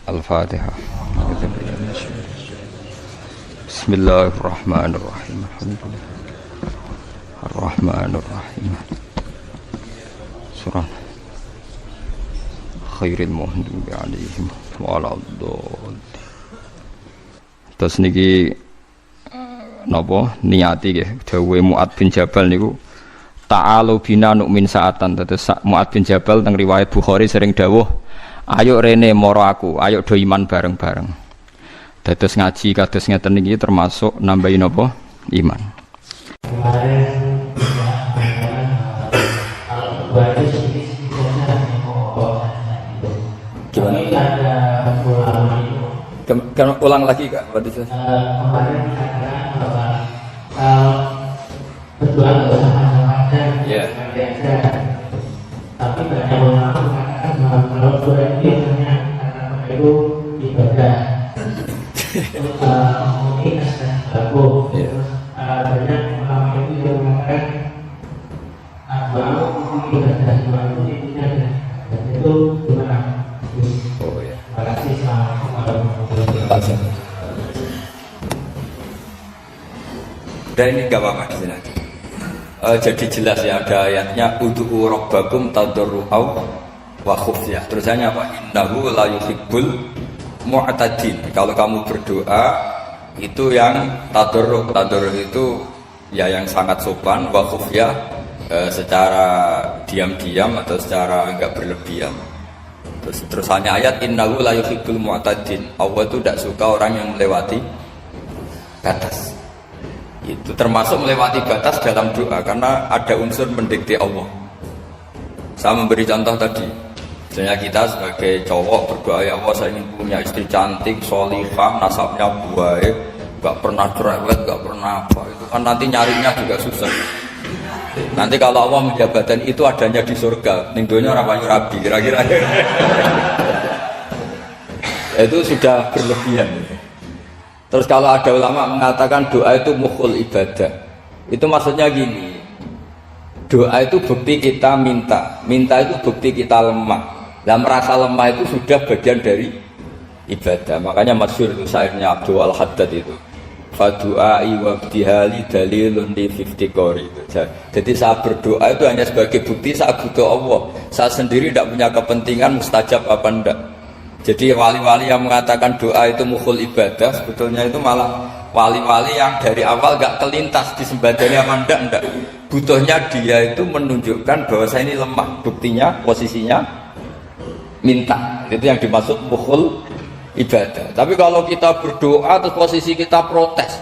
Al-Fatihah. Bismillahirrahmanirrahim. Ar-Rahmanirrahim. Surah Khairil Muhdim alaihim waladhdallin. Terus niki napa niati nggih dawuhe Mu'adz bin Jabal niku ta'alu bina nu'min sa'atan. Terus Mu'adz bin Jabal teng riwayat Bukhari sering dawuh, ayo rene moro aku, ayo do iman bareng-bareng. Dados ngaji kados ngeten iki termasuk nambahi napa iman. Gimana? Kan ulang lagi Kak, kemarin katakan bahwa berdoa nggak usah macam-macam, biasa. Tapi banyak ulama mengatakan bahwa kalau doa itu hanya karena itu ibadah. Terus mungkin bagus. Terus banyak ulama itu yang mengatakan doa ibadah doa itu intinya dan itu gimana? Terima kasih. Assalamualaikum warahmatullahi wabarakatuh. Dan ini gak apa-apa di sini. Jadi jelas ya, ada ayatnya ud'u rabbakum tadarru'aw wa khufyah. Terusannya apa? Innahu la yuhibbul mu'tadin. Kalau kamu berdoa itu yang tadarru' itu ya yang sangat sopan, wa khufyah secara diam-diam atau secara enggak berlebihan. Terusannya ayat innahu la yuhibbul mu'tadin. Allah itu tidak suka orang yang melewati batas. Itu termasuk melewati batas dalam doa karena ada unsur mendikte Allah. Saya memberi contoh tadi, misalnya kita sebagai cowok berdoa, ya Allah saya ingin punya istri cantik, sholihah, nasabnya baik, gak pernah cerewet, gak pernah apa. Itu kan nanti nyarinya juga susah. Nanti kalau Allah menjabatan itu adanya di surga, ning donya ora payu rabi kira-kira. Itu sudah berlebihan. Terus kalau ada ulama mengatakan doa itu mukhul ibadah, itu maksudnya gini, doa itu bukti kita minta itu bukti kita lemah. Dan merasa lemah itu sudah bagian dari ibadah. Makanya masyhur itu syairnya Abdul Al-Haddad itu, fadu'ai wabdihali dalilun li fiftikori. Jadi saya berdoa itu hanya sebagai bukti saya butuh Allah. Saya sendiri tidak punya kepentingan mustajab apa enggak. Jadi wali-wali yang mengatakan doa itu mukhul ibadah, sebetulnya itu malah wali-wali yang dari awal gak kelintas disembadani apa enggak. Butuhnya dia itu menunjukkan bahwa saya ini lemah. Buktinya, posisinya minta. Itu yang dimaksud mukhul ibadah. Tapi kalau kita berdoa terus posisi kita protes,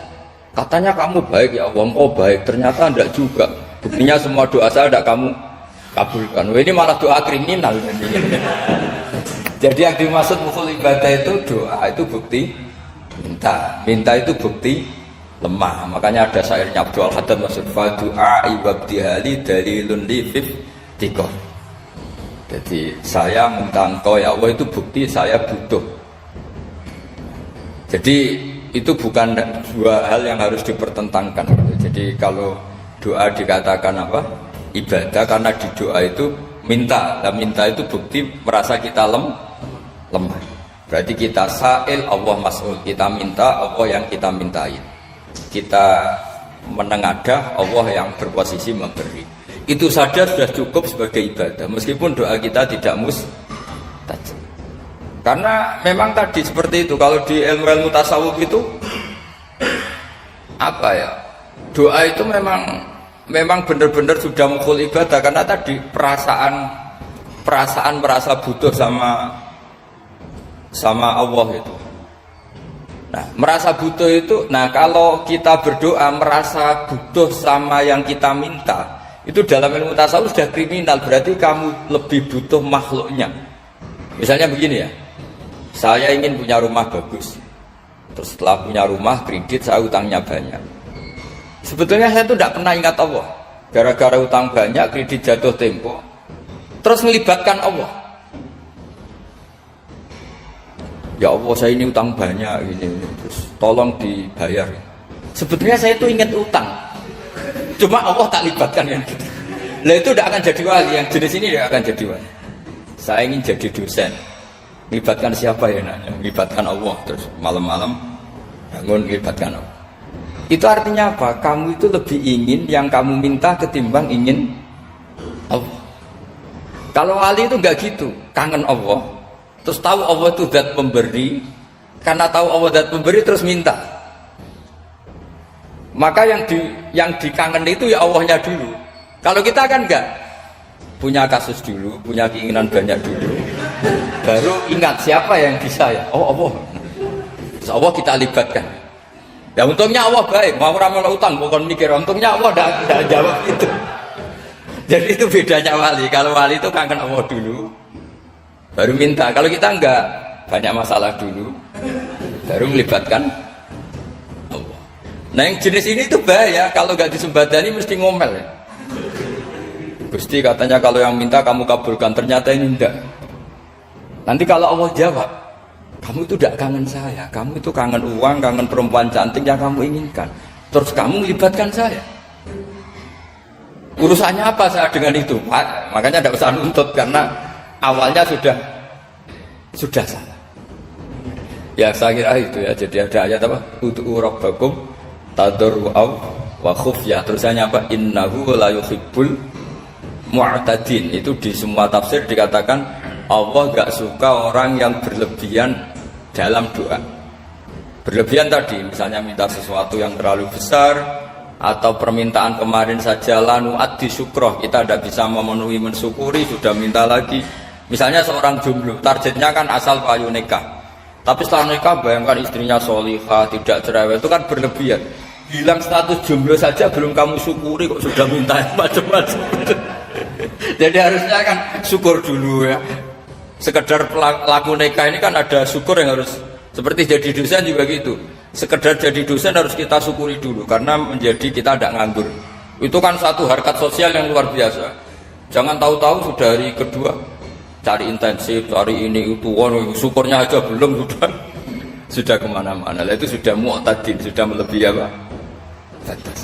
katanya kamu baik ya Allah, engkau baik, ternyata enggak juga. Buktinya semua doa saya enggak kamu kabulkan. Wah, ini malah doa kriminal. Jadi yang dimaksud mukhul ibadah itu doa itu bukti minta itu bukti lemah. Makanya ada syairnya Abdul Haddad maksud fadu'ai wabdihali dalilun li fiftikor. Jadi saya minta engkau ya Allah itu bukti saya butuh. Jadi itu bukan dua hal yang harus dipertentangkan. Jadi kalau doa dikatakan apa? Ibadah karena di doa itu minta, dan minta itu bukti merasa kita lemah. Berarti kita sa'il, Allah mas'ul. Kita minta, Allah yang kita mintain. Kita menengadah, Allah yang berposisi memberi. Itu saja sudah cukup sebagai ibadah, meskipun doa kita tidak mustajab. Karena memang tadi seperti itu. Kalau di ilmu tasawuf itu apa ya? Doa itu memang benar-benar sudah mukhul ibadah karena tadi perasaan merasa butuh sama Allah itu. Nah, merasa butuh itu, nah kalau kita berdoa merasa butuh sama yang kita minta, itu dalam ilmu tasawuf sudah kriminal, berarti kamu lebih butuh makhluknya. Misalnya begini ya, saya ingin punya rumah bagus, terus setelah punya rumah kredit saya utangnya banyak. Sebetulnya saya itu tidak pernah ingat Allah, gara-gara utang banyak kredit jatuh tempo, terus melibatkan Allah. Ya Allah saya ini utang banyak ini, terus tolong dibayar. Sebetulnya saya itu ingat utang, cuma Allah tak libatkan yang gitu. Lah itu tidak akan jadi wali, yang jenis ini tidak akan jadi wali. Saya ingin jadi dosen, Melibatkan siapa ya nanya? Melibatkan Allah. Terus malam-malam bangun melibatkan Allah. Itu artinya apa? Kamu itu lebih ingin yang kamu minta ketimbang ingin Allah. Kalau wali itu enggak gitu, kangen Allah. Terus tahu Allah itu zat pemberi, karena tahu Allah zat pemberi terus minta. Maka yang dikangen itu ya Allahnya dulu. Kalau kita kan enggak, punya kasus dulu, punya keinginan banyak dulu, baru ingat siapa yang bisa ya. Oh Allah. Terus Allah kita libatkan. Ya untungnya Allah baik, mau ramal utang bukan mikir, untungnya Allah tidak jawab itu. Jadi itu bedanya wali. Kalau wali itu kangen Allah dulu, baru minta. Kalau kita enggak, banyak masalah dulu, baru melibatkan Allah. Nah yang jenis ini itu bahaya. Kalau enggak disembadani mesti ngomel ya. Gusti katanya kalau yang minta kamu kabulkan, ternyata ini enggak. Nanti kalau Allah jawab, kamu itu tidak kangen saya, kamu itu kangen uang, kangen perempuan cantik yang kamu inginkan. Terus kamu melibatkan saya. Urusannya apa saya dengan itu? Makanya tidak usah nuntut karena awalnya sudah salah. Ya saya kira itu ya. Jadi ada ayat apa? Ud'u rabbakum tadarru'aw wa khufyah. Terusannya apa? Innahu la yuhibbul mu'tadin. Itu di semua tafsir dikatakan Allah gak suka orang yang berlebihan dalam doa. Berlebihan tadi, misalnya minta sesuatu yang terlalu besar, atau permintaan kemarin saja lanu addi syukroh, kita tidak bisa memenuhi mensyukuri, sudah minta lagi. Misalnya seorang jomblo, targetnya kan asal payu nikah, tapi setelah nikah bayangkan istrinya solihah, tidak cerewet, itu kan berlebihan. Hilang status jomblo saja belum kamu syukuri kok sudah minta macam-macam. Jadi harusnya kan syukur dulu ya. Sekedar pelaku nikah ini kan ada syukur yang harus, seperti jadi dosen juga gitu. Sekedar jadi dosen harus kita syukuri dulu karena menjadi kita tidak nganggur. Itu kan satu harkat sosial yang luar biasa. Jangan tahu-tahu sudah hari kedua cari intensif, cari ini itu, syukurnya aja belum sudah kemana-mana. Itu sudah mu'tadin, sudah melebihi apa? Batas.